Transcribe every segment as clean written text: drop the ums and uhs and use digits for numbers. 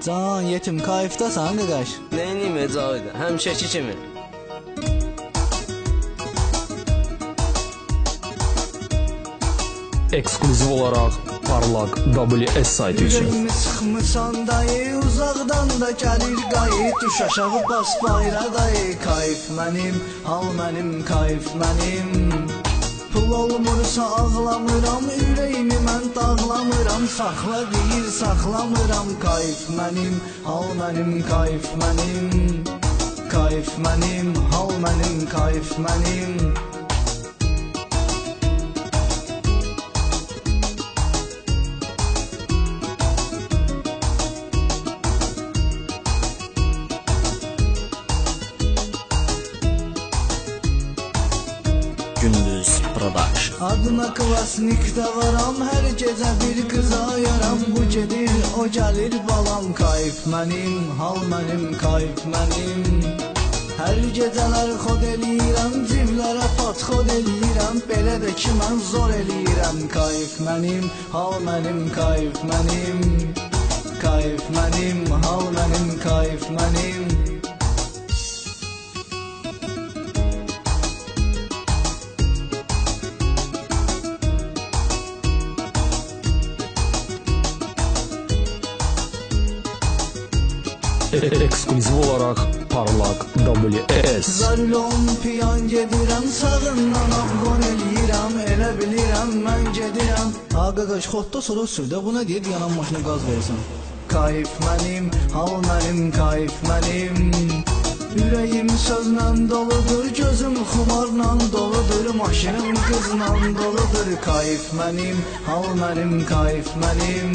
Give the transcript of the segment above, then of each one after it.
Can, yetim, kayıfdasan qaqaş? Neyniyim Cavide, həmişəki kimi. Ekskluziv olaraq Parlaq WS saytı üçün. Ürəyimi sıxmısan dayı, uzaqdan da gəlir qayıt, düş aşağı bas bayra dayı. Kayıf mənim, hal mənim, kayıf mənim. Pul olmursa ağlamıram, ürəyimi mən dağlamıram. Saxla deyir, saxlamıram, kayıf mənim, hal mənim, kayıf mənim. Kayıf mənim, hal mənim, kayıf mənim. Gündüz Production. Adına klasnikdə varam, hər gecə bir qıza yaram. Bu gedir, o gəlir balam, kayıf mənim, hal mənim, kayıf mənim. Hər gecələr xod eləyirəm, ciblərə patxod eləyirəm. Belə də ki mən zor eləyirəm, kayıf mənim, hal mənim, kayıf mənim. Kayıf mənim, hal mənim, kayıf mənim. Ekskluziv olaraq Parlaq WS. Zallon piyan gedirəm, sağından afqon eləyirəm. Elə bilirəm mən gedirəm. Ha qaqaş, xodda soru sürdə, bu nə deyir, yanan maşına qaz versən. Kayıf mənim, hal mənim, kayıf mənim. Ürəyim sözlə doludur, gözüm xumarla doludur. Maşınım qızla doludur, kayıf mənim, hal mənim, kayıf mənim.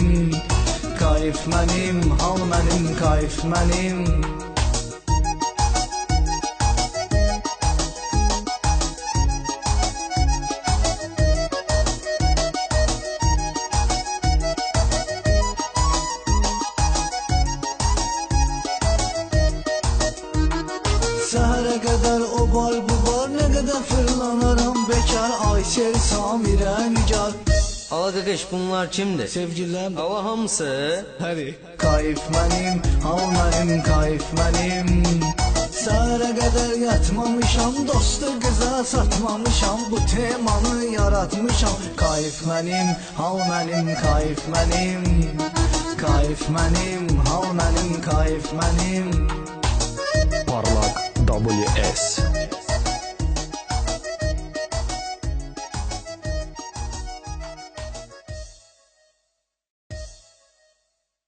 Kayıf mənim, hal mənim, kayıf mənim. Səhərə qədər o bar bu bar, nə qədər fırlanaram bekar. Aysel, Samirə, Nigar. Ala qaqaş, bunlar kimdir? Sevgiləm, Ala hamısı? həri. Kayıf mənim, hal mənim, kayıf mənim. Səhərə qədər yatmamışam, dostu qıza satmamışam. Bu temanı yaratmışam. Kayıf mənim, hal mənim, kayıf mənim. Kayıf mənim, hal mənim, kayıf mənim. Parlaq WS.